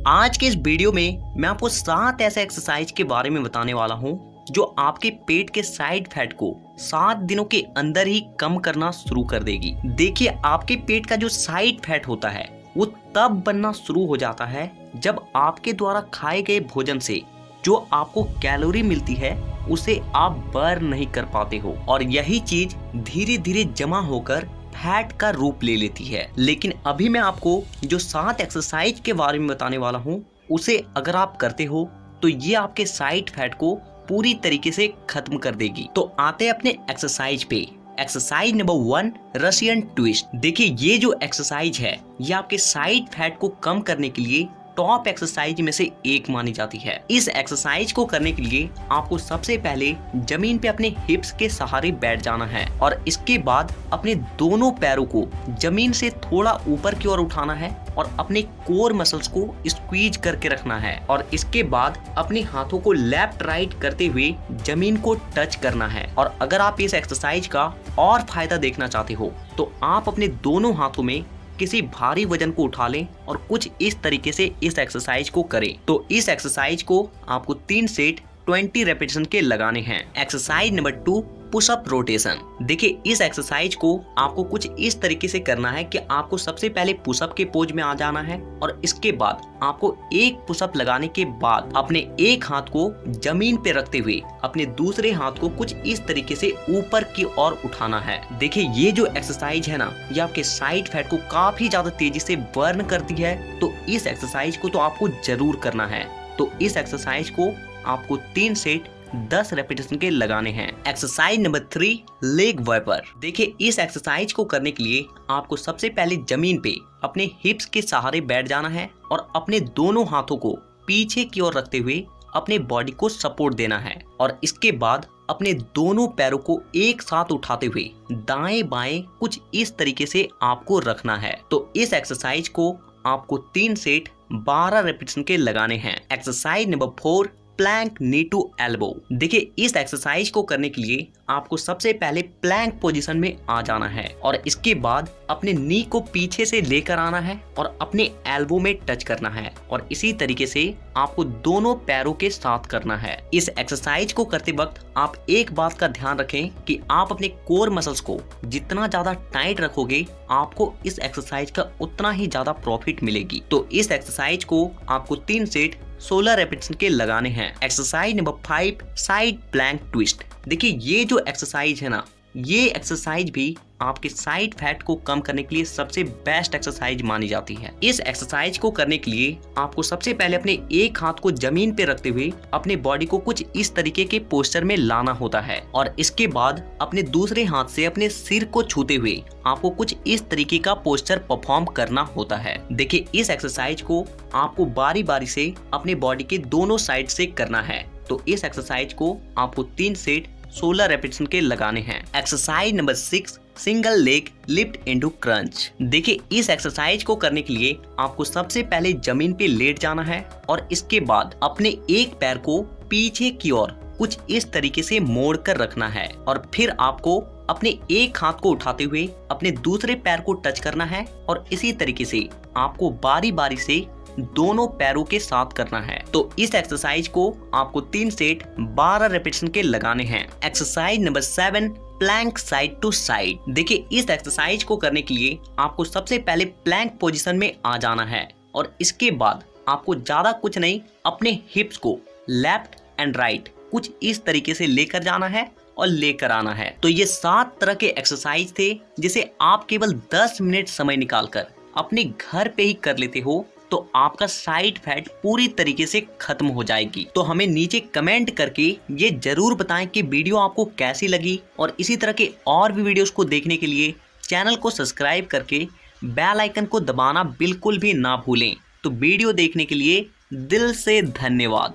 आज के इस वीडियो में मैं आपको 7 ऐसे एक्सरसाइज के बारे में बताने वाला हूं जो आपके पेट के साइड फैट को 7 दिनों के अंदर ही कम करना शुरू कर देगी। देखिए, आपके पेट का जो साइड फैट होता है वो तब बनना शुरू हो जाता है जब आपके द्वारा खाए गए भोजन से जो आपको कैलोरी मिलती है उसे आप बर्न नहीं कर पाते हो, और यही चीज धीरे धीरे जमा होकर फैट का रूप ले लेती है। लेकिन अभी मैं आपको जो 7 एक्सरसाइज के बारे में बताने वाला हूँ उसे अगर आप करते हो तो ये आपके साइड फैट को पूरी तरीके से खत्म कर देगी। तो आते हैं अपने एक्सरसाइज पे। Exercise number 1, Russian twist. देखिए, ये जो एक्सरसाइज है ये आपके साइड फैट को कम करने के लिए टॉप एक्सरसाइज में से एक मानी जाती है। इस एक्सरसाइज को करने के लिए आपको सबसे पहले जमीन पे अपने हिप्स के सहारे बैठ जाना है और इसके बाद अपने दोनों पैरों को जमीन से थोड़ा ऊपर की ओर उठाना है और अपने कोर मसल्स को स्क्वीज करके रखना है, और इसके बाद अपने हाथों को लेफ्ट राइट करते हुए जमीन को टच करना है। और अगर आप इस एक्सरसाइज का और फायदा देखना चाहते हो तो आप अपने दोनों हाथों में किसी भारी वजन को उठा लें और कुछ इस तरीके से इस एक्सरसाइज को करें। तो इस एक्सरसाइज को आपको 3 सेट 20 रेपिटेशन के लगाने हैं। Exercise number 2, push up rotation. देखिए, इस एक्सरसाइज को आपको कुछ इस तरीके से करना है कि आपको सबसे पहले पुशअप के पोज में आ जाना है और इसके बाद आपको एक पुशअप लगाने के बाद अपने एक हाथ को जमीन पे रखते हुए अपने दूसरे हाथ को कुछ इस तरीके से ऊपर की ओर उठाना है। देखिए, ये जो एक्सरसाइज है ना, ये आपके साइड फैट को काफी ज्यादा तेजी से बर्न करती है। तो इस एक्सरसाइज को तो आपको जरूर करना है। तो इस एक्सरसाइज को आपको 3 सेट 10 रेपिटेशन के लगाने हैं। Exercise number 3, leg wiper. देखिए, इस एक्सरसाइज को करने के लिए आपको सबसे पहले जमीन पे अपने हिप्स के सहारे बैठ जाना है और अपने दोनों हाथों को पीछे की ओर रखते हुए अपने बॉडी को सपोर्ट देना है, और इसके बाद अपने दोनों पैरों को एक साथ उठाते हुए दाएं बाएं कुछ इस तरीके से आपको रखना है। तो इस एक्सरसाइज को आपको 3 सेट 12 रेपिटेशन के लगाने हैं। Exercise number 4, plank knee to elbow. देखिए, इस एक्सरसाइज को करने के लिए आपको सबसे पहले प्लैंक पोजीशन में आ जाना है और इसके बाद अपने नी को पीछे से लेकर आना है और अपने एल्बो में टच करना है, और इसी तरीके से आपको दोनों पैरों के साथ करना है। इस एक्सरसाइज को करते वक्त आप एक बात का ध्यान रखें कि आप अपने कोर मसल्स को जितना ज्यादा टाइट रखोगे आपको इस एक्सरसाइज का उतना ही ज्यादा प्रॉफिट मिलेगी। तो इस एक्सरसाइज को आपको 3 सेट 16 रेपिटेशन के लगाने हैं। Exercise number 5, side plank twist. देखिए, ये जो एक्सरसाइज है ना, ये एक्सरसाइज भी आपके साइड फैट को कम करने के लिए सबसे बेस्ट एक्सरसाइज मानी जाती है। इस एक्सरसाइज को करने के लिए आपको सबसे पहले अपने एक हाथ को जमीन पे रखते हुए अपने बॉडी को कुछ इस तरीके के पोस्चर में लाना होता है, और इसके बाद अपने दूसरे हाथ से अपने सिर को छूते हुए आपको कुछ इस तरीके का पोस्चर परफॉर्म करना होता है। देखिए, इस एक्सरसाइज को आपको बारी बारी से अपने बॉडी के दोनों साइड से करना है। तो इस एक्सरसाइज को आपको 3 सेट 16 रेपिटेशन के लगाने हैं। Exercise number 6, single leg lift into crunch. देखिए, इस एक्सरसाइज को करने के लिए आपको सबसे पहले जमीन पे लेट जाना है और इसके बाद अपने एक पैर को पीछे की ओर कुछ इस तरीके से मोड़ कर रखना है, और फिर आपको अपने एक हाथ को उठाते हुए अपने दूसरे पैर को टच करना है, और इसी तरीके से आपको बारी बारी से दोनों पैरों के साथ करना है। तो इस एक्सरसाइज को आपको 3 सेट 12 रेपिटेशन के लगाने हैं। Exercise number 7, plank side to side. देखिए, इस एक्सरसाइज को करने के लिए आपको सबसे पहले प्लैंक पोजीशन में आ जाना है और इसके बाद आपको ज्यादा कुछ नहीं, अपने हिप्स को लेफ्ट एंड राइट कुछ इस तरीके से लेकर जाना है और लेकर आना है। तो ये 7 तरह के एक्सरसाइज थे जिसे आप केवल 10 मिनट समय निकालकर अपने घर पे ही कर लेते हो, तो आपका साइड फैट पूरी तरीके से खत्म हो जाएगी। तो हमें नीचे कमेंट करके ये जरूर बताएं कि वीडियो आपको कैसी लगी, और इसी तरह के और भी वीडियोस को देखने के लिए चैनल को सब्सक्राइब करके बेल आइकन को दबाना बिल्कुल भी ना भूलें। तो वीडियो देखने के लिए दिल से धन्यवाद।